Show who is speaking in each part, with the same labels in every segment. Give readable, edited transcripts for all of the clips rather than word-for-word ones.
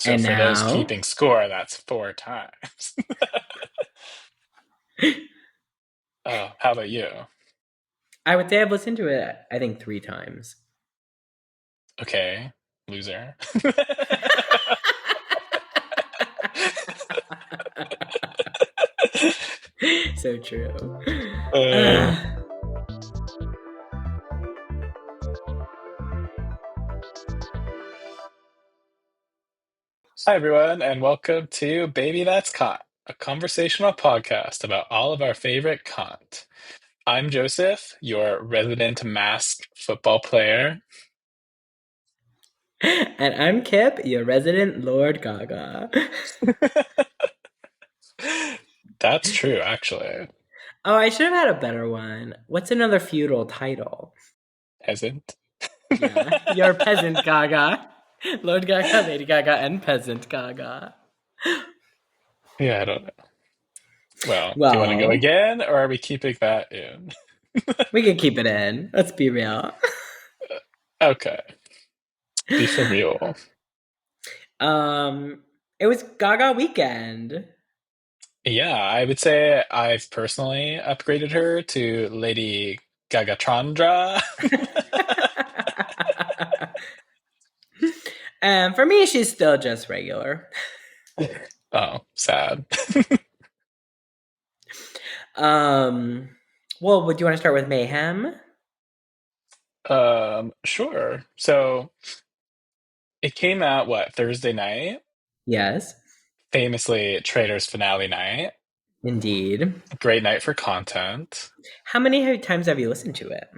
Speaker 1: So
Speaker 2: And
Speaker 1: for those
Speaker 2: now,
Speaker 1: keeping score, that's 4 times. Oh, how about you?
Speaker 2: I would say I've listened to it, I think, 3 times.
Speaker 1: Okay, loser.
Speaker 2: So true.
Speaker 1: Uh,
Speaker 2: Uh,
Speaker 1: Hi, everyone, and welcome to Baby That's Cont, a conversational podcast about all of our favorite Cont. I'm Joseph, your resident masked football player.
Speaker 2: and I'm Kip, your resident Lord Gaga.
Speaker 1: That's true, actually.
Speaker 2: Oh, I should have had a better one. What's another feudal title?
Speaker 1: Hasn't.
Speaker 2: Yeah, your peasant Gaga. Lord Gaga, Lady Gaga, and peasant Gaga.
Speaker 1: Yeah, I don't know. Well, do you want to go
Speaker 2: Well,
Speaker 1: again, or are we keeping that in?
Speaker 2: we can keep it in. Let's be real.
Speaker 1: Okay, be for real.
Speaker 2: Um, it was Gaga weekend.
Speaker 1: Yeah, I would say I've personally upgraded her to Lady Gagatron.
Speaker 2: And for me, she's still just regular.
Speaker 1: Oh, sad.
Speaker 2: Um, well, would you want to start with Mayhem?
Speaker 1: Sure. So it came out what, Thursday night?
Speaker 2: Yes,
Speaker 1: Famously Traitors finale night.
Speaker 2: indeed.
Speaker 1: Great night for content.
Speaker 2: How many times have you listened to it?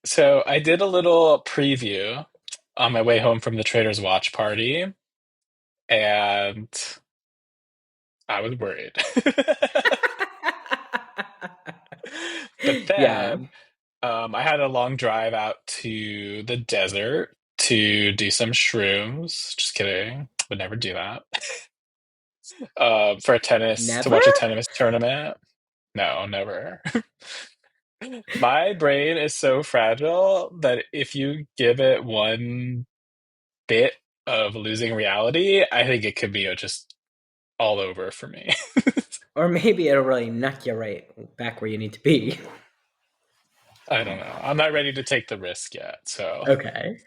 Speaker 1: So I did a little preview on my way home from the Traitors watch party, and I was worried. But
Speaker 2: Yeah.
Speaker 1: then I had a long drive out to the desert to do some shrooms. Just kidding. Would never do that. For a tennis, to
Speaker 2: Never?
Speaker 1: watch a tennis tournament. No, never. My brain is so fragile that if you give it one bit of losing reality, I think it could be just all over for me.
Speaker 2: Or maybe it'll really knock you right back where you need to be.
Speaker 1: I don't know. I'm not ready to take the risk yet. So,
Speaker 2: Okay.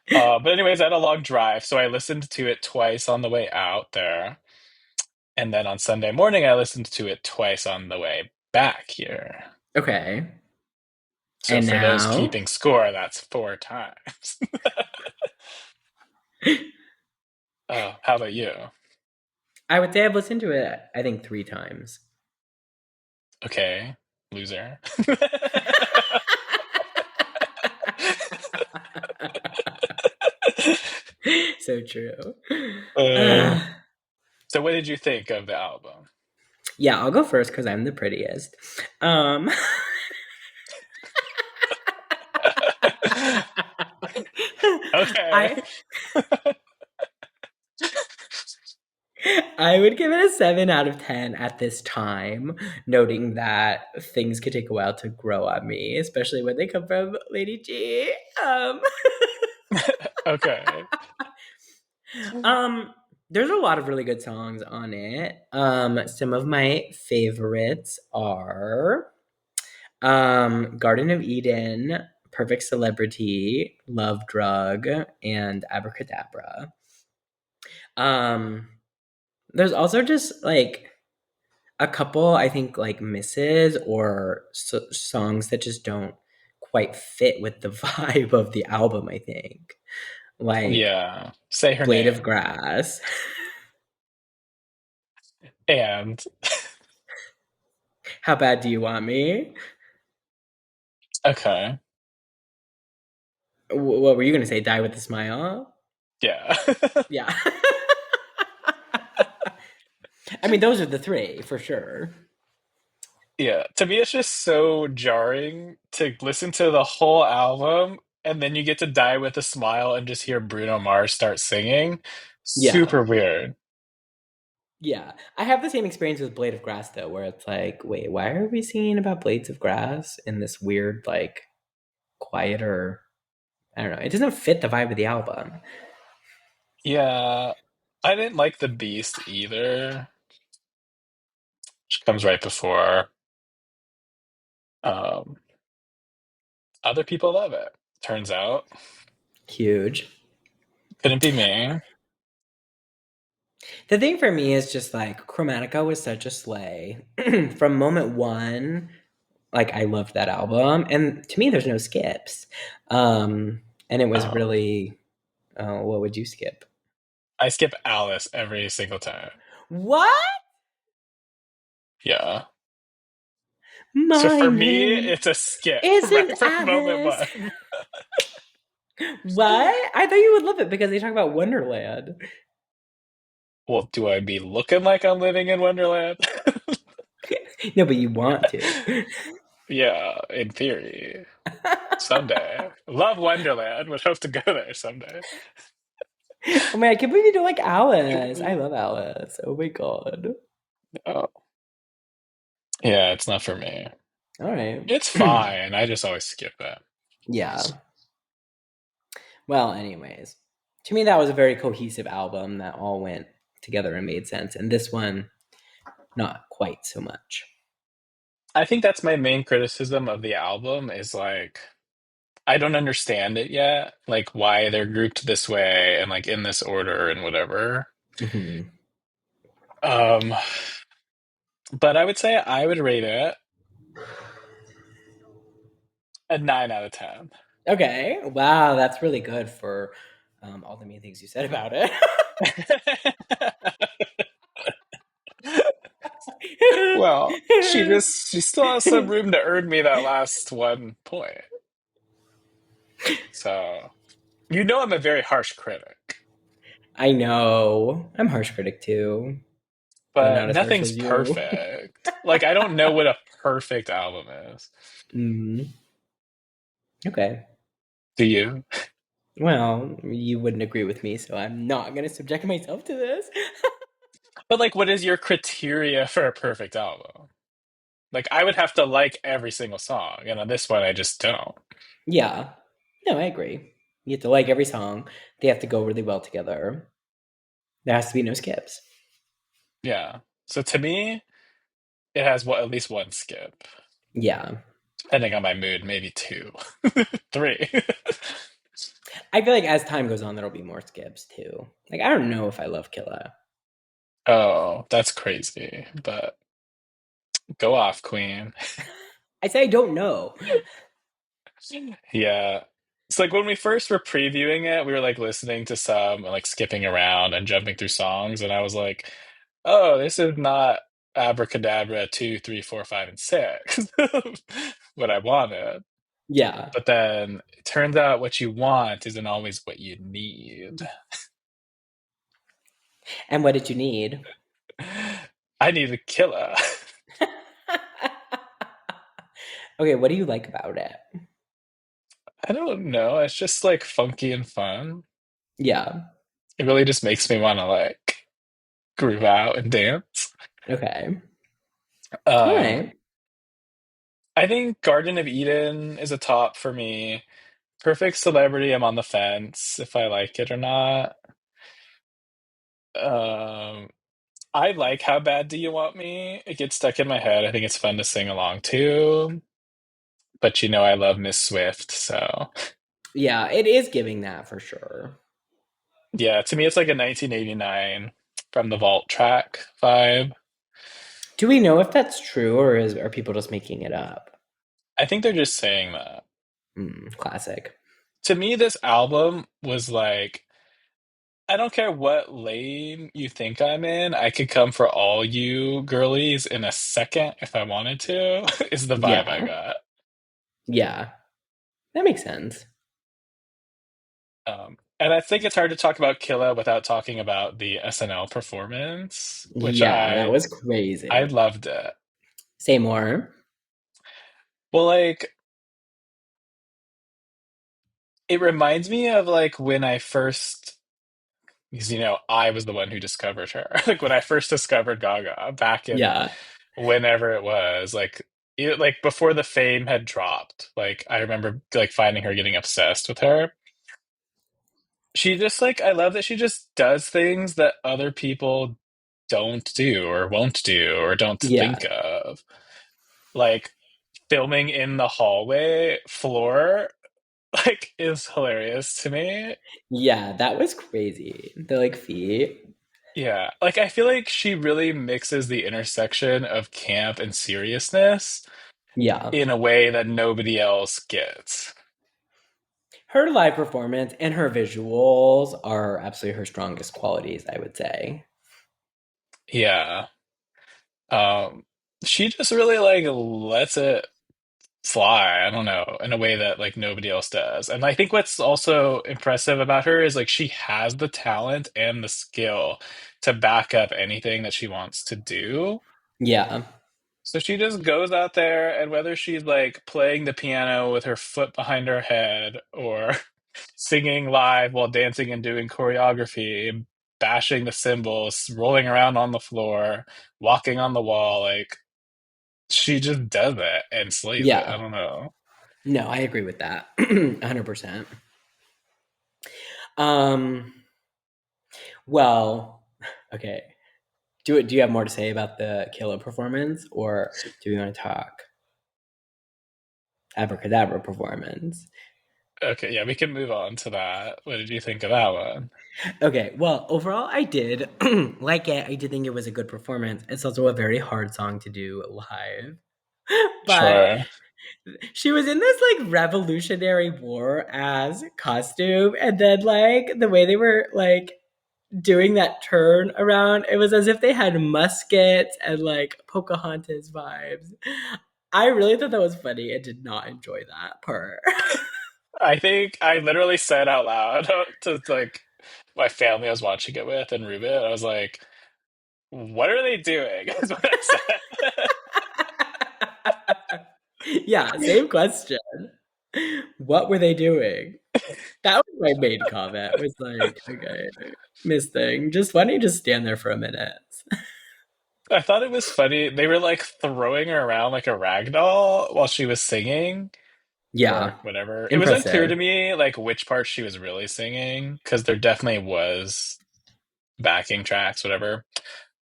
Speaker 1: but anyways, I had a long drive, so I listened to it twice on the way out there, and then on Sunday morning, I listened to it twice on the way back here.
Speaker 2: Okay.
Speaker 1: So
Speaker 2: And
Speaker 1: for those
Speaker 2: now,
Speaker 1: keeping score, that's 4 times. Oh, how about you?
Speaker 2: I would say I've listened to it, I think, 3 times.
Speaker 1: Okay, loser.
Speaker 2: So true.
Speaker 1: Uh,
Speaker 2: Uh,
Speaker 1: so what did you think of the album?
Speaker 2: yeah, I'll go first because I'm the prettiest. Um,
Speaker 1: Okay.
Speaker 2: I I would give it a 7 out of 10 at this time, noting that things could take a while to grow on me, especially when they come from Lady G. Um,
Speaker 1: Okay.
Speaker 2: um, there's a lot of really good songs on it. Some of my favorites are Garden of Eden, Perfect Celebrity, Love Drug, and Abracadabra. Um, there's also just like a couple, I think, like misses or songs that just don't quite fit with the vibe of the album, I think. Like
Speaker 1: Yeah. Say her
Speaker 2: Blade of
Speaker 1: name.
Speaker 2: Grass.
Speaker 1: And
Speaker 2: How bad do you want me?
Speaker 1: okay.
Speaker 2: What were you going to say? Die with a Smile?
Speaker 1: Yeah.
Speaker 2: Yeah. I mean, those are the three for sure.
Speaker 1: Yeah. To me, it's just so jarring to listen to the whole album and then you get to die with a smile and just hear Bruno Mars start singing.
Speaker 2: Yeah.
Speaker 1: Super weird.
Speaker 2: Yeah. I have the same experience with Blade of Grass, though, where it's like, wait, why are we singing about blades of grass in this weird, like, quieter. I don't know. It doesn't fit the vibe of the album.
Speaker 1: Yeah, I didn't like The Beast either, which comes right before. Um, Other people love it. Turns out,
Speaker 2: Huge.
Speaker 1: couldn't be me.
Speaker 2: The thing for me is just like Chromatica was such a slay from moment one. Like I loved that album, and to me, there's no skips. And it was
Speaker 1: Oh,
Speaker 2: really, what would you skip?
Speaker 1: I skip Alice every single time.
Speaker 2: What?
Speaker 1: Yeah. So
Speaker 2: My
Speaker 1: for me,
Speaker 2: name
Speaker 1: it's a skip
Speaker 2: isn't
Speaker 1: right from moment
Speaker 2: Alice.
Speaker 1: one.
Speaker 2: What? I thought you would love it because they talk about Wonderland.
Speaker 1: Well, do I be looking like I'm living in Wonderland?
Speaker 2: No, but you want to.
Speaker 1: Yeah, in theory. Someday. Love Wonderland. Would hope to go there someday.
Speaker 2: Oh man, I can't believe you don't like Alice. I love Alice. Oh my god.
Speaker 1: Oh, yeah, it's not for me.
Speaker 2: All right.
Speaker 1: It's fine. I just always skip it.
Speaker 2: Yeah. Well, anyways, to me, that was a very cohesive album that all went together and made sense. And this one, not quite so much.
Speaker 1: I think that's my main criticism of the album is like I don't understand it yet, like why they're grouped this way and like in this order and whatever.
Speaker 2: Hmm.
Speaker 1: Um, but I would say I would rate it a 9 out of 10.
Speaker 2: Okay. Wow, that's really good for all the mean things you said about it.
Speaker 1: Well, she still has some room to earn me that last 1 point. So you know I'm a very harsh critic,
Speaker 2: I know. I'm a harsh critic too, but
Speaker 1: but
Speaker 2: not as harsh
Speaker 1: nothing's
Speaker 2: as you.
Speaker 1: perfect. Like I don't know what a perfect album is.
Speaker 2: Mm, okay.
Speaker 1: Do you?
Speaker 2: Well, you wouldn't agree with me, so I'm not going to subject myself to this.
Speaker 1: But like what is your criteria for a perfect album? Like I would have to like every single song, and on this one I just don't.
Speaker 2: Yeah. No, I agree. You have to like every song. They have to go really well together. There has to be no skips.
Speaker 1: Yeah. So to me, it has what at least one skip.
Speaker 2: Yeah.
Speaker 1: Depending on my mood, maybe two, three.
Speaker 2: I feel like as time goes on, there'll be more skips too. Like, I don't know if I love Killa.
Speaker 1: Oh, that's crazy. But go off, Queen.
Speaker 2: I say I don't know.
Speaker 1: Yeah. It's like when we first were previewing it, we were like listening to some and like skipping around and jumping through songs, and I was like, oh, this is not Abracadabra 2, 3, 4, 5, and 6. What I wanted.
Speaker 2: Yeah.
Speaker 1: But then it turns out what you want isn't always what you need.
Speaker 2: And what did you need?
Speaker 1: I need a killer.
Speaker 2: Okay, what do you like about it?
Speaker 1: I don't know. It's just like funky and fun.
Speaker 2: Yeah.
Speaker 1: It really just makes me want to like groove out and dance.
Speaker 2: Okay. All
Speaker 1: Um,
Speaker 2: right.
Speaker 1: I think Garden of Eden is a top for me. Perfect Celebrity, I'm on the fence if I like it or not. Um, I like How Bad Do You Want Me? It gets stuck in my head. I think it's fun to sing along to. But you know, I love Miss Swift, so
Speaker 2: Yeah, it is giving that for sure.
Speaker 1: yeah, to me, it's like a 1989 from the Vault track vibe.
Speaker 2: Do we know if that's true or are people just making it up?
Speaker 1: I think they're just saying that.
Speaker 2: Classic.
Speaker 1: To me, this album was like, I don't care what lane you think I'm in, I could come for all you girlies in a second if I wanted to, is the vibe I
Speaker 2: Yeah.
Speaker 1: got.
Speaker 2: Yeah. That makes sense.
Speaker 1: And I think it's hard to talk about Killa without talking about the SNL performance, which
Speaker 2: Yeah, that was
Speaker 1: I
Speaker 2: crazy.
Speaker 1: loved it.
Speaker 2: Say more.
Speaker 1: Well, like it reminds me of like when I first, because you know I was the one who discovered her. Like when I first discovered Gaga back in
Speaker 2: Yeah.
Speaker 1: whenever it was, like before the fame had dropped. Like I remember like finding her getting obsessed with her. she just like I love that she just does things that other people don't do or won't do or don't think
Speaker 2: Yeah.
Speaker 1: of. Like filming in the hallway floor like is hilarious to me.
Speaker 2: Yeah, that was crazy. The like feet.
Speaker 1: Yeah, like I feel like she really mixes the intersection of camp and seriousness
Speaker 2: Yeah.
Speaker 1: in a way that nobody else gets.
Speaker 2: Her live performance and her visuals are absolutely her strongest qualities, I would say.
Speaker 1: Yeah. Um, she just really like lets it fly, I don't know, in a way that like nobody else does. And I think what's also impressive about her is like she has the talent and the skill to back up anything that she wants to do.
Speaker 2: Yeah.
Speaker 1: So she just goes out there, and whether she's like playing the piano with her foot behind her head or singing live while dancing and doing choreography, bashing the cymbals, rolling around on the floor, walking on the wall, like she just does it and slays it. I
Speaker 2: Yeah.
Speaker 1: don't know.
Speaker 2: No, I agree with that. 100%. Um, well, okay. Do you have more to say about the Killa performance, or do we want to talk Abracadabra performance?
Speaker 1: Okay, yeah, we can move on to that. What did you think of that one?
Speaker 2: Okay, well, overall, I did like it. I did think it was a good performance. It's also a very hard song to do live, but
Speaker 1: Sure.
Speaker 2: she was in this like Revolutionary War as costume, and then like the way they were like doing that turn around, it was as if they had muskets and like Pocahontas vibes. I really thought that was funny and did not enjoy that part.
Speaker 1: I think I literally said out loud to like my family I was watching it with and Ruben, I was like, what are they doing? Is what I said.
Speaker 2: Yeah, same question. What were they doing? That was my main comment. Was like, okay, Miss Thing, just why don't you just stand there for a minute?
Speaker 1: I thought it was funny. They were like throwing her around like a rag doll while she was singing
Speaker 2: Yeah,
Speaker 1: or whatever. It was unclear to
Speaker 2: impressive.
Speaker 1: me like which part she was really singing because there definitely was backing tracks, whatever.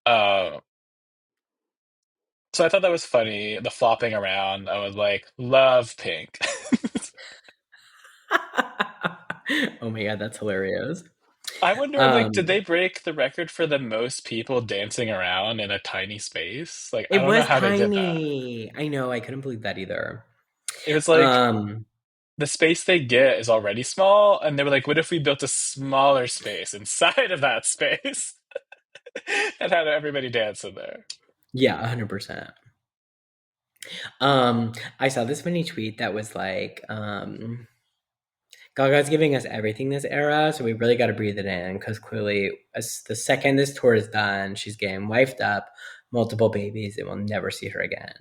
Speaker 1: Uh, so I thought that was funny. The flopping around. I was like, love Pink.
Speaker 2: Oh my god, that's hilarious.
Speaker 1: I wonder, like, did
Speaker 2: Um,
Speaker 1: they break the record for the most people dancing around in a tiny space? Like, I
Speaker 2: it
Speaker 1: don't know
Speaker 2: was
Speaker 1: how they did that.
Speaker 2: tiny. I know, I couldn't believe that either.
Speaker 1: It was like
Speaker 2: Um,
Speaker 1: the space they get is already small, and they were like, what if we built a smaller space inside of that space and had everybody dance in there?
Speaker 2: yeah, 100%. I saw this funny tweet that was like, Gaga's giving us everything this era, so we really got to breathe it in because clearly, as the second this tour is done, she's getting wifed up, multiple babies, and we'll never see her again.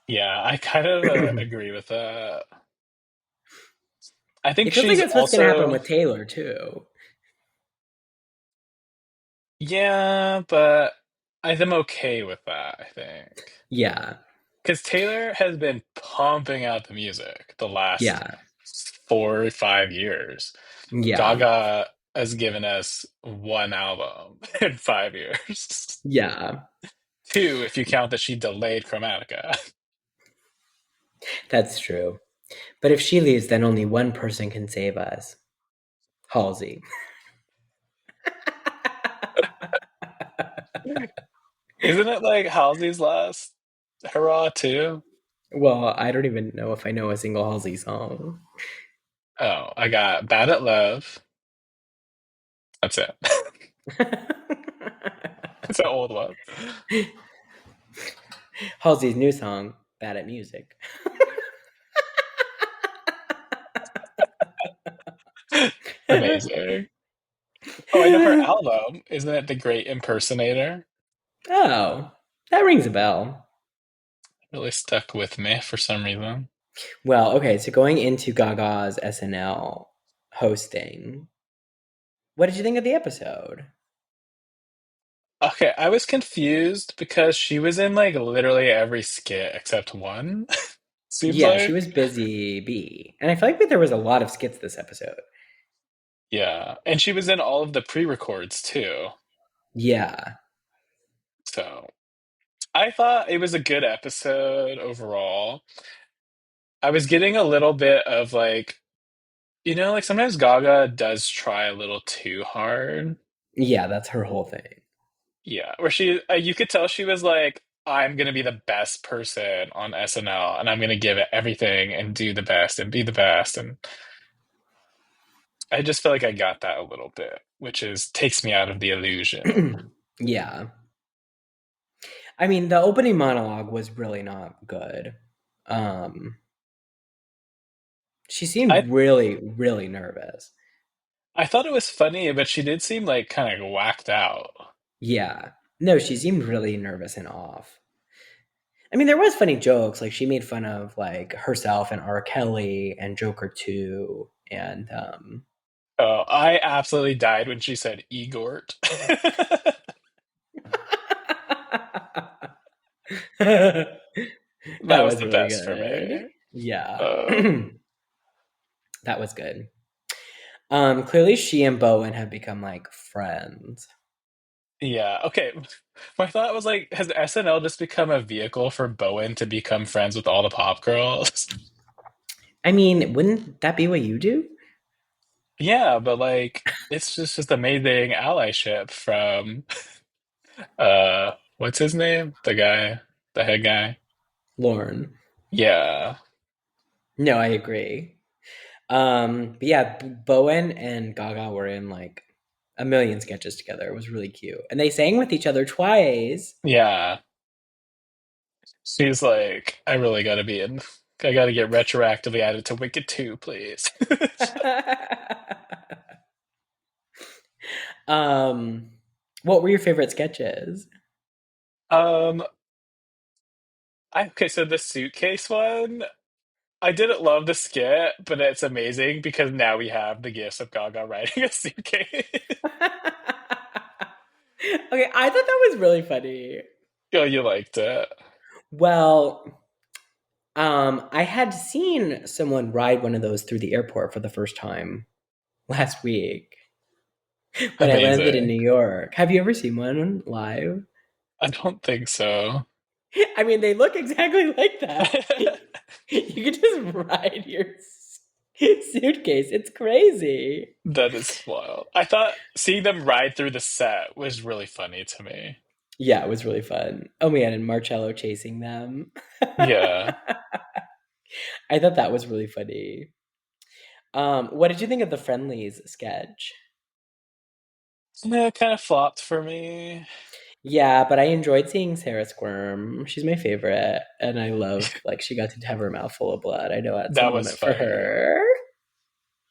Speaker 1: Yeah, I kind of agree with that. I think
Speaker 2: It feels like
Speaker 1: she's
Speaker 2: that's what's going to happen
Speaker 1: also,
Speaker 2: with Taylor too.
Speaker 1: yeah, but I'm okay with that, I think.
Speaker 2: Yeah,
Speaker 1: Because Taylor has been pumping out the music the last
Speaker 2: yeah,
Speaker 1: 4 or 5 years.
Speaker 2: yeah,
Speaker 1: Gaga has given us one album in 5 years.
Speaker 2: yeah.
Speaker 1: Two, if you count that she delayed Chromatica.
Speaker 2: That's true. But if she leaves, then only one person can save us. Halsey.
Speaker 1: Isn't it like Halsey's last hurrah too?
Speaker 2: Well, I don't even know if I know a single Halsey song.
Speaker 1: Oh, I got Bad at Love. That's it. It's an old one.
Speaker 2: Halsey's new song, Bad at Music.
Speaker 1: Amazing. Oh, I know her album. Isn't it The Great Impersonator?
Speaker 2: Oh, that rings a bell.
Speaker 1: Really stuck with me for some reason.
Speaker 2: Well, okay, so going into Gaga's SNL hosting, what did you think of the episode?
Speaker 1: Okay, I was confused because she was in like literally every skit except one. Seems
Speaker 2: Yeah, she was
Speaker 1: like.
Speaker 2: busy bee. And I feel like there was a lot of skits this episode.
Speaker 1: Yeah. And she was in all of the pre-records too.
Speaker 2: Yeah.
Speaker 1: So I thought it was a good episode overall. I was getting a little bit of like, like sometimes Gaga does try a little too hard.
Speaker 2: Yeah, that's her whole thing.
Speaker 1: Yeah, where you could tell she was like, I'm gonna be the best person on SNL, and I'm gonna give it everything and do the best and be the best. And I just feel like I got that a little bit, which is takes me out of the illusion.
Speaker 2: Yeah. I mean, the opening monologue was really not good. Um, she
Speaker 1: I
Speaker 2: seemed really, really nervous.
Speaker 1: I thought it was funny, but she did seem like kind of whacked out.
Speaker 2: Yeah. No, she seemed really nervous and off. I mean, there was funny jokes. Like she made fun of like herself and R. Kelly and Joker 2 and
Speaker 1: Oh, I absolutely died when she said Egort.
Speaker 2: that
Speaker 1: That was
Speaker 2: was
Speaker 1: the
Speaker 2: really
Speaker 1: best for
Speaker 2: good.
Speaker 1: me.
Speaker 2: Yeah.
Speaker 1: Uh,
Speaker 2: That was good. Clearly she and Bowen have become like friends.
Speaker 1: yeah. Okay. My thought was like, has SNL just become a vehicle for Bowen to become friends with all the pop girls?
Speaker 2: I mean, wouldn't that be what you do?
Speaker 1: Yeah, but like, it's just amazing allyship from what's his name? The head guy.
Speaker 2: Lauren.
Speaker 1: Yeah.
Speaker 2: No, I agree. But yeah, Bowen and Gaga were in like a million sketches together. It was really cute. And they sang with each other twice.
Speaker 1: Yeah. She's like, I gotta get retroactively added to Wicked 2, please.
Speaker 2: um, what were your favorite sketches?
Speaker 1: Um, okay, so the suitcase one, I didn't love the skit, but it's amazing because now we have the gifts of Gaga riding a suitcase.
Speaker 2: Okay, I thought that was really funny.
Speaker 1: Oh, you liked it.
Speaker 2: Well, I had seen someone ride one of those through the airport for the first time last week when I landed in
Speaker 1: Amazing.
Speaker 2: New York. Have you ever seen one live?
Speaker 1: I don't think so.
Speaker 2: I mean, they look exactly like that. You can just ride your suitcase. It's crazy.
Speaker 1: That is wild. I thought seeing them ride through the set was really funny to me.
Speaker 2: Yeah, it was really fun. Oh man, and Marcello chasing them.
Speaker 1: Yeah.
Speaker 2: I thought that was really funny. What did you think of the Friendlies sketch?
Speaker 1: Yeah, it kind of flopped for me.
Speaker 2: Yeah, but I enjoyed seeing Sarah squirm. She's my favorite, and I love like she got to have her mouth full of blood. I know that's a
Speaker 1: That was
Speaker 2: moment for
Speaker 1: funny.
Speaker 2: her.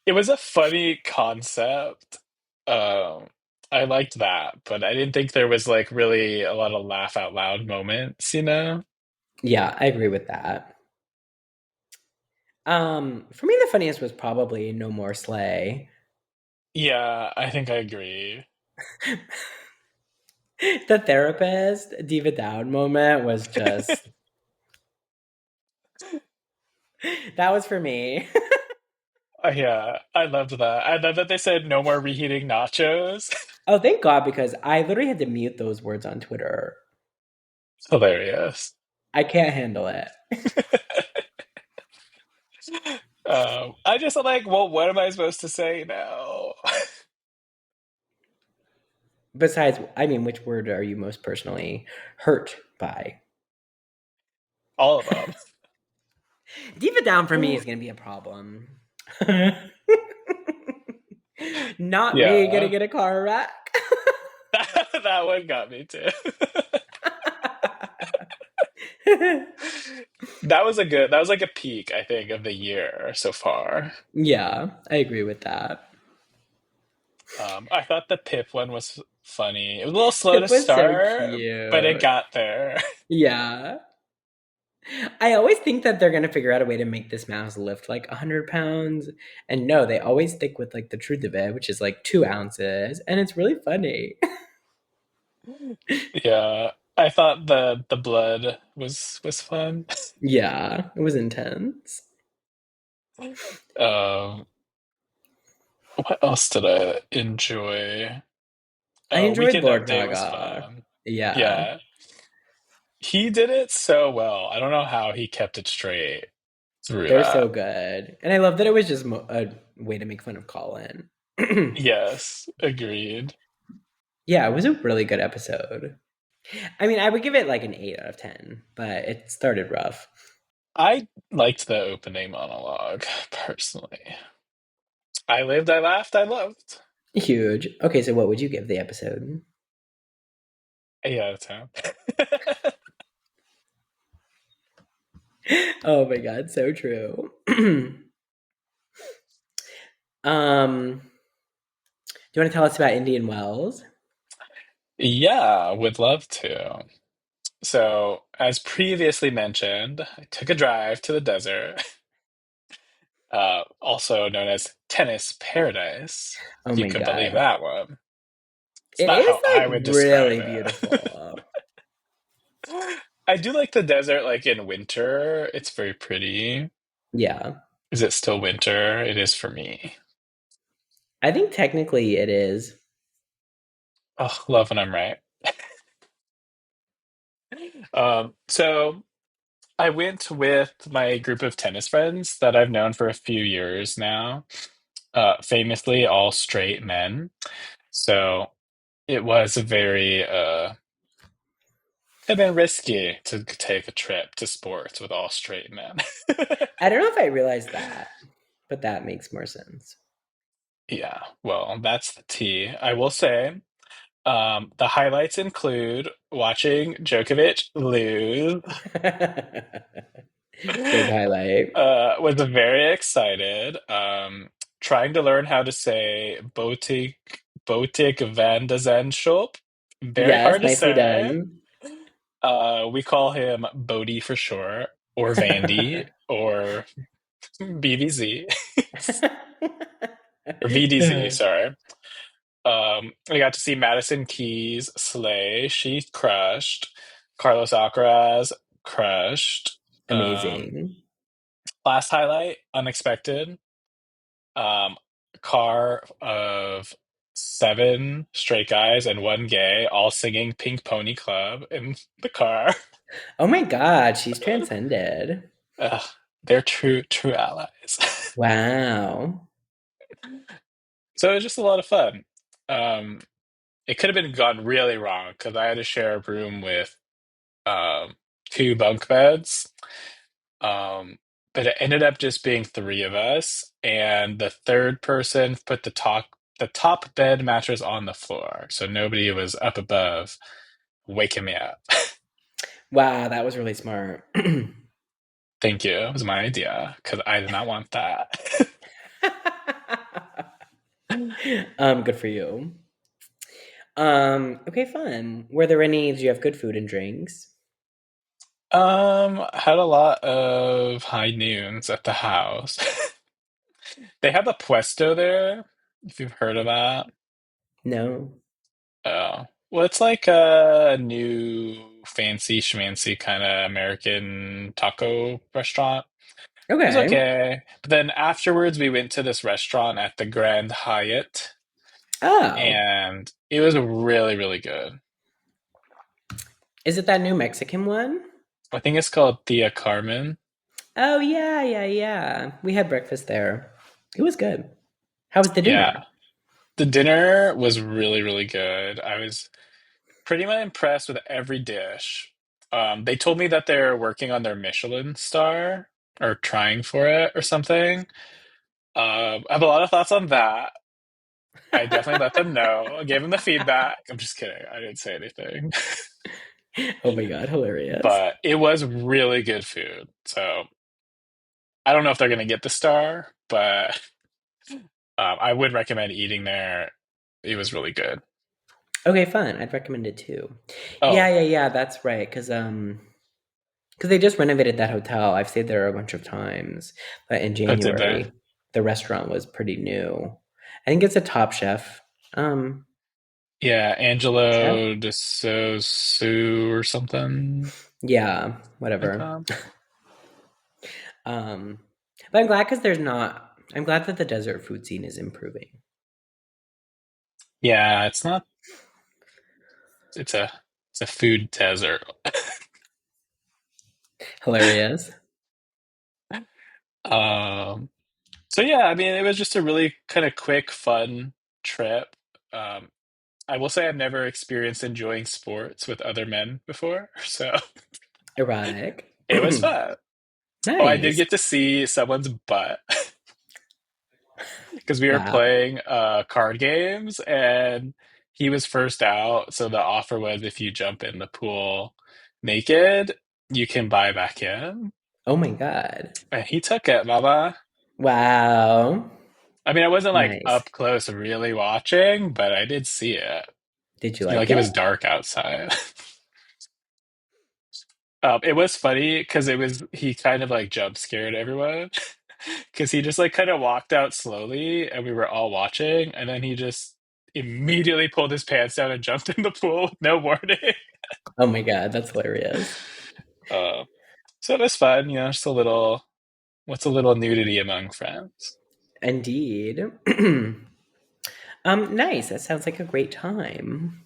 Speaker 1: It was a funny concept. Um, I liked that, but I didn't think there was like really a lot of laugh out loud moments?
Speaker 2: Yeah, I agree with that. For me, the funniest was probably No More Slay.
Speaker 1: Yeah, I think I agree.
Speaker 2: The therapist diva down moment was just that was for me.
Speaker 1: Yeah, I loved that. I love that they said no more reheating nachos.
Speaker 2: Oh, thank God, because I literally had to mute those words on Twitter.
Speaker 1: Hilarious.
Speaker 2: I can't handle it.
Speaker 1: I just like, well, what am I supposed to say now?
Speaker 2: Besides, I mean, which word are you most personally hurt by?
Speaker 1: All of them.
Speaker 2: Diva down for me is going to be a problem. Not me gonna
Speaker 1: Yeah,
Speaker 2: get a car wreck.
Speaker 1: that one got me too. That was like a peak, I think, of the year so far.
Speaker 2: Yeah, I agree with that.
Speaker 1: I thought the Pip one was funny. It was a little slow to
Speaker 2: Pip was so
Speaker 1: start, but it
Speaker 2: cute.
Speaker 1: got there.
Speaker 2: Yeah. I always think that they're gonna figure out a way to make this mouse lift like 100 pounds. And no, they always stick with like the truth of it, which is like 2 ounces. And it's really funny.
Speaker 1: Yeah, I thought the blood was fun.
Speaker 2: Yeah, it was intense.
Speaker 1: Um, What else did I enjoy?
Speaker 2: I enjoyed
Speaker 1: Weekend
Speaker 2: Lord
Speaker 1: Update was
Speaker 2: Gaga.
Speaker 1: fun.
Speaker 2: Yeah,
Speaker 1: Yeah, he did it so well. I don't know how he kept it straight through
Speaker 2: they're so
Speaker 1: that.
Speaker 2: good. And I love that it was just a way to make fun of Colin.
Speaker 1: Yes, agreed.
Speaker 2: Yeah, it was a really good episode. I mean, I would give it like an 8 out of 10, but it started rough.
Speaker 1: I liked the opening monologue personally. I lived, I laughed, I loved.
Speaker 2: Huge. Okay, so what would you give the episode?
Speaker 1: 8 out of 10.
Speaker 2: Oh my god, so true. Do you want to tell us about Indian Wells?
Speaker 1: Yeah, would love to. So, as previously mentioned, I took a drive to the desert, also known as Tennis Paradise,
Speaker 2: Oh
Speaker 1: if you
Speaker 2: my
Speaker 1: could believe
Speaker 2: god.
Speaker 1: that one. It's
Speaker 2: It
Speaker 1: not
Speaker 2: is
Speaker 1: how I
Speaker 2: like
Speaker 1: would describe
Speaker 2: really
Speaker 1: it.
Speaker 2: beautiful.
Speaker 1: I do like the desert, like in winter. It's very pretty.
Speaker 2: Yeah.
Speaker 1: Is it still winter? It is for me.
Speaker 2: I think technically it is.
Speaker 1: Oh, love when I'm right. So I went with my group of tennis friends that I've known for a few years now, famously all straight men. So it was a very had been risky to take a trip to sports with all straight men.
Speaker 2: I don't know if I realized that, but that makes more sense.
Speaker 1: Yeah, well, that's the tea. I will say, the highlights include watching Djokovic lose.
Speaker 2: Big highlight.
Speaker 1: Was very excited. Trying to learn how to say Botik van de Zandschulp. Very
Speaker 2: Yes,
Speaker 1: hard to
Speaker 2: nicely
Speaker 1: say.
Speaker 2: done.
Speaker 1: We call him Bodie for short, or Vandy, or BVZ, or VDZ, sorry. I got to see Madison Keys slay. She crushed. Carlos Alcaraz crushed.
Speaker 2: Amazing.
Speaker 1: Last highlight, unexpected. Um, car of seven straight guys and one gay, all singing Pink Pony Club in the car.
Speaker 2: Oh my god, she's transcended.
Speaker 1: Ugh, they're true allies.
Speaker 2: Wow.
Speaker 1: So it was just a lot of fun. Um, it could have been gone really wrong because I had to share a room with um, two bunk beds. Um, but it ended up just being three of us, and the third person put the top bed mattress on the floor, so nobody was up above waking me up.
Speaker 2: Wow, that was really smart.
Speaker 1: Thank you. It was my idea because I did not want that.
Speaker 2: Good for you. Okay, fun. Were there any, did you have good food and drinks?
Speaker 1: Had a lot of high noons at the house. They have a puesto there, if you've heard of that.
Speaker 2: No.
Speaker 1: Oh, well, it's like a new fancy schmancy kind of American taco restaurant. It was
Speaker 2: Okay.
Speaker 1: okay. But then afterwards, we went to this restaurant at the Grand Hyatt,
Speaker 2: Oh.
Speaker 1: and it was really, really good.
Speaker 2: Is it that new Mexican one?
Speaker 1: I think it's called Tia Carmen.
Speaker 2: Oh, yeah, yeah, yeah. We had breakfast there. It was good. How was the dinner?
Speaker 1: Yeah. The dinner was really, really good. I was pretty much impressed with every dish. They told me that they're working on their Michelin star or trying for it or something. I have a lot of thoughts on that. I definitely let them know. I gave them the feedback. I'm just kidding. I didn't say anything.
Speaker 2: Oh my god, hilarious.
Speaker 1: But it was really good food. So I don't know if they're going to get the star, but I would recommend eating there. It was really good.
Speaker 2: Okay, fun. I'd recommend it too. Yeah,
Speaker 1: Oh,
Speaker 2: yeah, yeah, that's right. Because they just renovated that hotel. I've stayed there a bunch of times. But in
Speaker 1: oh, did they?
Speaker 2: January, the restaurant was pretty new. I think it's a Top Chef
Speaker 1: Yeah,
Speaker 2: chef.
Speaker 1: Angelo de Sue or something
Speaker 2: Yeah,
Speaker 1: like
Speaker 2: whatever.
Speaker 1: that.
Speaker 2: Um, but I'm glad because there's not. I'm glad that the desert food scene is improving.
Speaker 1: Yeah, it's not. It's a it's a food desert.
Speaker 2: Hilarious.
Speaker 1: Um. So yeah, I mean, it was just a really kind of quick, fun trip. Um, I will say I've never experienced enjoying sports with other men before, so
Speaker 2: Erotic.
Speaker 1: it was fun. Oh, I did
Speaker 2: Nice.
Speaker 1: get to see someone's butt because we were
Speaker 2: Wow.
Speaker 1: playing card games and he was first out. So the offer was if you jump in the pool naked, you can buy back in.
Speaker 2: Oh my God.
Speaker 1: And he took it, mama.
Speaker 2: Wow.
Speaker 1: I mean, I wasn't like
Speaker 2: Nice.
Speaker 1: up close really watching, but I did see it.
Speaker 2: Did you
Speaker 1: You know,
Speaker 2: like
Speaker 1: like it
Speaker 2: it?
Speaker 1: was dark outside. It was funny because it was he kind of like jump scared everyone because he just like kind of walked out slowly and we were all watching and then he just immediately pulled his pants down and jumped in the pool with no warning.
Speaker 2: Oh my God, that's hilarious.
Speaker 1: Uh, so it was fun, you know, just a little what's a little nudity among friends.
Speaker 2: Indeed. Nice. That sounds like a great time.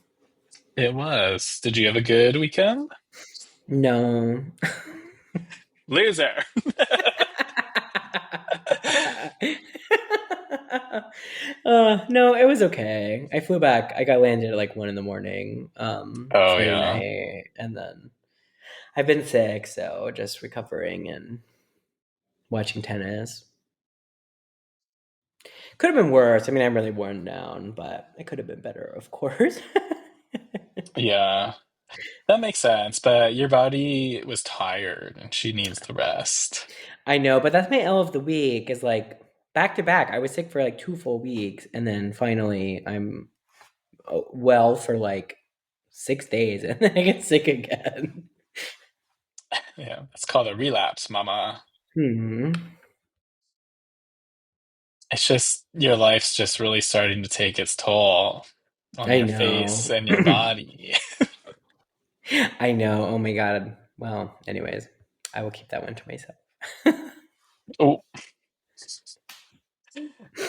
Speaker 1: It was. Did you have a good weekend?
Speaker 2: No.
Speaker 1: Loser.
Speaker 2: No, it was okay. I flew back. I got landed at like 1 in the morning,
Speaker 1: Oh
Speaker 2: Sunday
Speaker 1: yeah.
Speaker 2: night, and then I've been sick, so just recovering and watching tennis. Could have been worse. I mean, I'm really worn down, but it could have been better, of course.
Speaker 1: Yeah. That makes sense, but your body was tired and she needs the rest.
Speaker 2: I know, but that's my L of the week is like back to back. I was sick for like 2 full weeks, and then finally I'm well for like 6 days, and then I get sick again.
Speaker 1: Yeah, it's called a relapse, mama.
Speaker 2: Hmm.
Speaker 1: It's just your life's just really starting to take its toll on
Speaker 2: I
Speaker 1: your face
Speaker 2: know.
Speaker 1: and your body.
Speaker 2: I know. Oh my God. Well, anyways, I will keep that one to myself.
Speaker 1: Oh,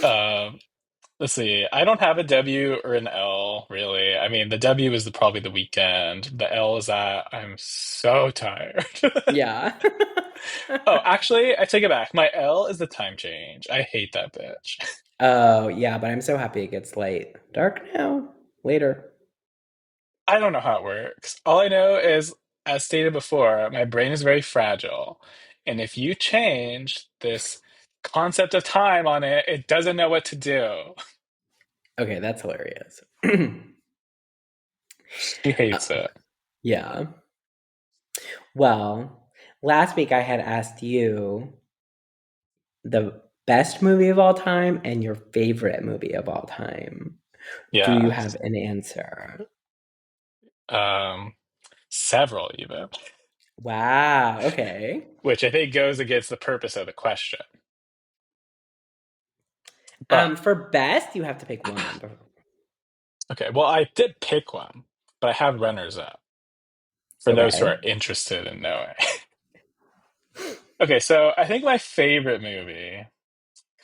Speaker 1: um, let's see. I don't have a W or an L, really. I mean, the W is probably the weekend. The L is that I'm so tired.
Speaker 2: Yeah.
Speaker 1: Oh, actually, I take it back. My L is the time change. I hate that bitch.
Speaker 2: Oh, yeah, but I'm so happy it gets light. Dark now. Later.
Speaker 1: I don't know how it works. All I know is, as stated before, my brain is very fragile. And if you change this concept of time on it, it doesn't know what to do.
Speaker 2: Okay, that's hilarious.
Speaker 1: She hates
Speaker 2: Uh,
Speaker 1: it.
Speaker 2: yeah. Well, last week I had asked you the best movie of all time and your favorite movie of all time. Do you have
Speaker 1: Yes.
Speaker 2: an answer?
Speaker 1: Um, Several even,
Speaker 2: Wow. Okay.
Speaker 1: which I think goes against the purpose of the question. But
Speaker 2: For best, you have to pick one.
Speaker 1: okay, well, I did pick one, but I have runners up for those who
Speaker 2: Okay.
Speaker 1: are interested in knowing. Okay, so I think my favorite movie,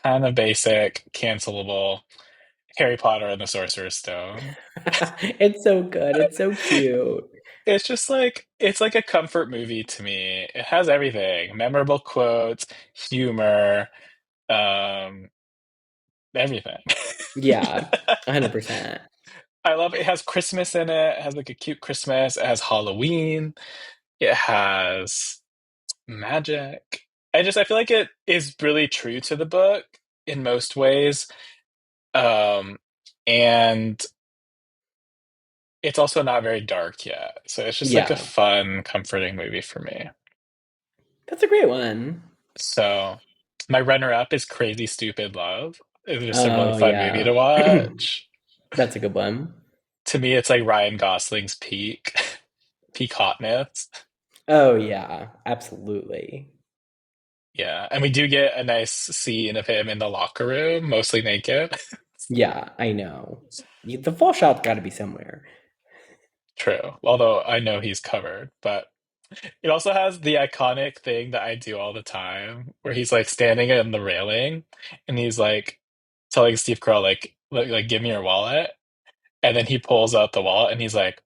Speaker 1: kind of basic, cancelable, Harry Potter and the Sorcerer's Stone.
Speaker 2: It's so good. It's so cute.
Speaker 1: It's just like it's like a comfort movie to me. It has everything. Memorable quotes, humor, um, everything.
Speaker 2: Yeah. 100%.
Speaker 1: I love it. It has Christmas in it. It has like a cute Christmas. It has Halloween. It has magic. I feel like it is really true to the book in most ways. Um, and it's also not very dark yet. So it's just like a
Speaker 2: Yeah.
Speaker 1: fun, comforting movie for me.
Speaker 2: That's a great one.
Speaker 1: So my runner-up is Crazy Stupid Love. It's just a really
Speaker 2: Oh,
Speaker 1: fun movie to
Speaker 2: yeah.
Speaker 1: watch.
Speaker 2: That's a good one.
Speaker 1: To me, it's like Ryan Gosling's peak, peak hotness.
Speaker 2: Oh, yeah. Absolutely.
Speaker 1: Yeah, and we do get a nice scene of him in the locker room, mostly naked.
Speaker 2: Yeah, I know. The full shot's got to be somewhere.
Speaker 1: True. Although I know he's covered, but it also has the iconic thing that I do all the time, where he's like standing in the railing and he's like telling Steve Carell like give me your wallet. And then he pulls out the wallet and he's like,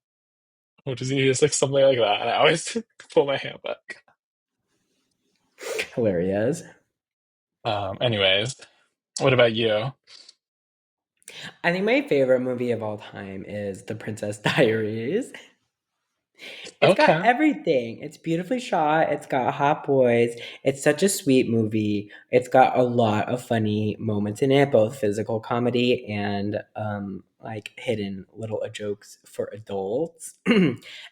Speaker 1: what does he? He's like something like that. And I always pull my hand back.
Speaker 2: Hilarious.
Speaker 1: Anyways, what about you?
Speaker 2: I think my favorite movie of all time is The Princess Diaries. It's got
Speaker 1: Okay.
Speaker 2: everything. It's beautifully shot. It's got hot boys. It's such a sweet movie. It's got a lot of funny moments in it, both physical comedy and like hidden little jokes for adults.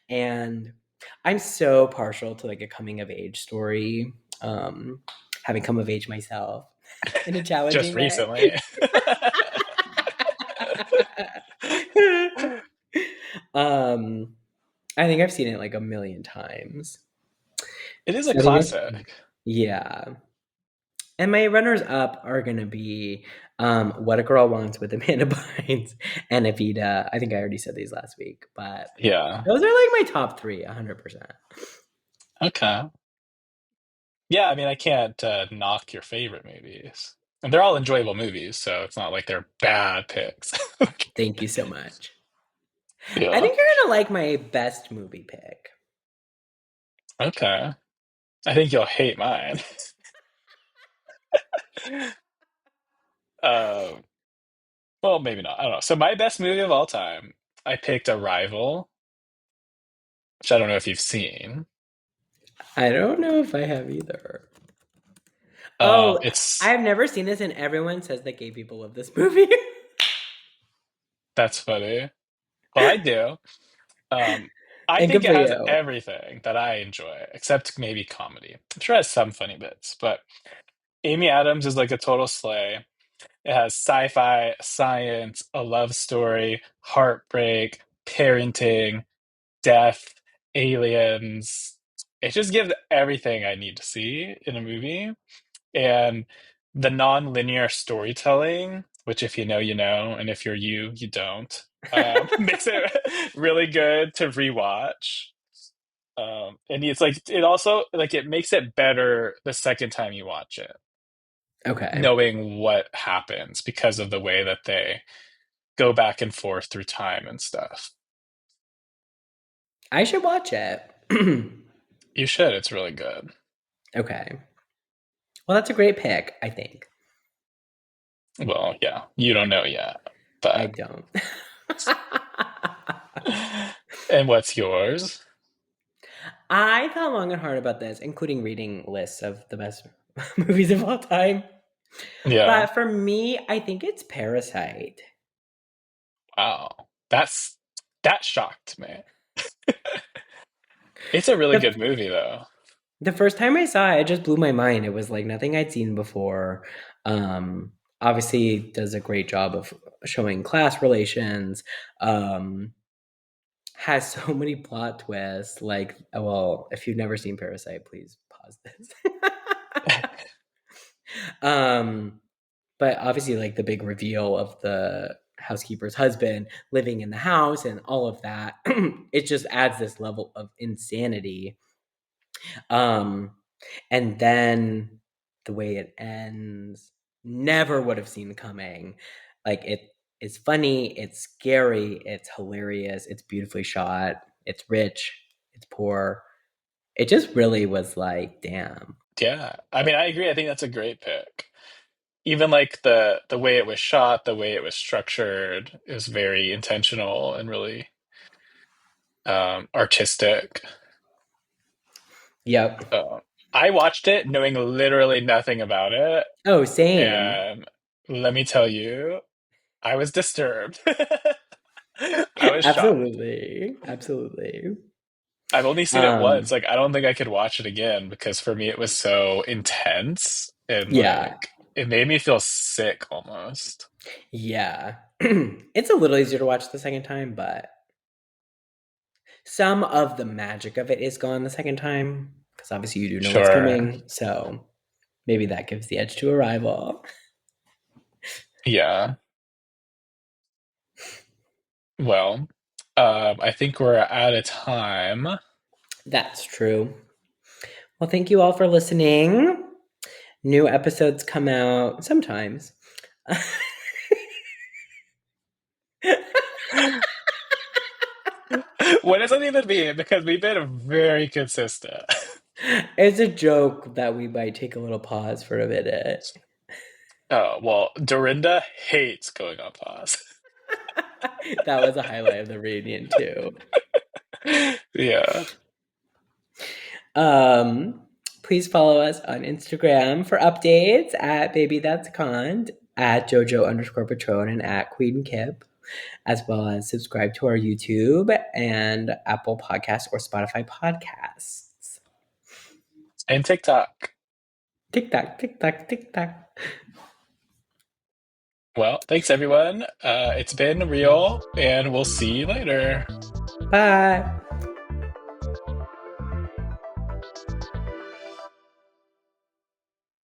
Speaker 2: And I'm so partial to like a coming of age story. Um, Having come of age myself in a
Speaker 1: Just
Speaker 2: challenging way.
Speaker 1: recently.
Speaker 2: um, I think I've seen it like a million times.
Speaker 1: It is a
Speaker 2: So I think it's
Speaker 1: classic.
Speaker 2: yeah. And my runners up are gonna be What a Girl Wants with Amanda Bynes and Evita. I think I already said these last week, but
Speaker 1: Yeah.
Speaker 2: those are like my top three, 100%.
Speaker 1: Okay. Yeah, I mean, I can't knock your favorite movies. And they're all enjoyable movies, so it's not like they're bad picks.
Speaker 2: Thank you so much. I
Speaker 1: Yeah.
Speaker 2: think you're gonna like my best movie pick.
Speaker 1: Okay. I think you'll hate mine. Um, well, maybe not. I don't know. So my best movie of all time, I picked Arrival, which I don't know if you've seen.
Speaker 2: I don't know if I have either. Oh,
Speaker 1: It's
Speaker 2: I've never seen this, and everyone says that gay people love this movie.
Speaker 1: That's funny. Well, I do. Um, I
Speaker 2: And
Speaker 1: think
Speaker 2: good
Speaker 1: it
Speaker 2: for
Speaker 1: has
Speaker 2: you.
Speaker 1: everything that I enjoy, except maybe comedy. I'm sure it has some funny bits, but Amy Adams is like a total slay. It has sci-fi, science, a love story, heartbreak, parenting, death, aliens. It just gives everything I need to see in a movie. And the non-linear storytelling, which if you know, you know, and if you're you, you don't, makes it really good to rewatch. And it's like it also like it makes it better the second time you watch it,
Speaker 2: Okay.
Speaker 1: knowing what happens because of the way that they go back and forth through time and stuff.
Speaker 2: I should watch it.
Speaker 1: You should, it's really good.
Speaker 2: Okay. Well, that's a great pick, I think.
Speaker 1: Well, yeah, you don't know yet,
Speaker 2: I
Speaker 1: but
Speaker 2: don't.
Speaker 1: and what's yours?
Speaker 2: I thought long and hard about this, including reading lists of the best movies of all time.
Speaker 1: Yeah.
Speaker 2: But for me, I think it's Parasite.
Speaker 1: Wow. That shocked me. It's a really
Speaker 2: The,
Speaker 1: good movie though.
Speaker 2: the first time I saw it, it just blew my mind. It was like nothing I'd seen before. Obviously, does a great job of showing class relations. Has so many plot twists. Like, well, if you've never seen Parasite, please pause this. um, but obviously, like the big reveal of the housekeeper's husband living in the house and all of that, it just adds this level of insanity. Um, and then the way it ends, never would have seen coming. Like it is funny, it's scary, it's hilarious, it's beautifully shot, it's rich, it's poor. It just really was like, damn.
Speaker 1: Yeah. I mean, I agree. I think that's a great pick. Even like the way it was shot, the way it was structured is very intentional and really artistic.
Speaker 2: Yep.
Speaker 1: Uh, I watched it knowing literally nothing about it,
Speaker 2: Oh, same.
Speaker 1: and let me tell you, I was disturbed. I was shocked.
Speaker 2: Absolutely. Absolutely.
Speaker 1: I've only seen it once.
Speaker 2: Um,
Speaker 1: Like, I don't think I could watch it again because for me it was so intense and
Speaker 2: yeah.
Speaker 1: like it made me feel sick almost.
Speaker 2: Yeah. It's a little easier to watch the second time, but some of the magic of it is gone the second time because obviously you do know what's
Speaker 1: Sure.
Speaker 2: coming. So maybe that gives the edge to Arrival.
Speaker 1: Yeah. Well, I think we're out of time.
Speaker 2: That's true. Well, thank you all for listening. New episodes come out sometimes.
Speaker 1: What does that even mean? Because we've been very consistent.
Speaker 2: It's a joke that we might take a little pause for a minute.
Speaker 1: Oh, well, Dorinda hates going on pause.
Speaker 2: That was a highlight of the reunion too.
Speaker 1: Yeah.
Speaker 2: Um, Please follow us on Instagram for updates at Baby That's Cont, at Jojo underscore Patron, and at Queen Kip, as well as subscribe to our YouTube and Apple Podcasts or Spotify podcasts.
Speaker 1: And TikTok.
Speaker 2: Tick tock, tick tock, tick tock.
Speaker 1: Well, thanks everyone. It's been real, and we'll see you later.
Speaker 2: Bye.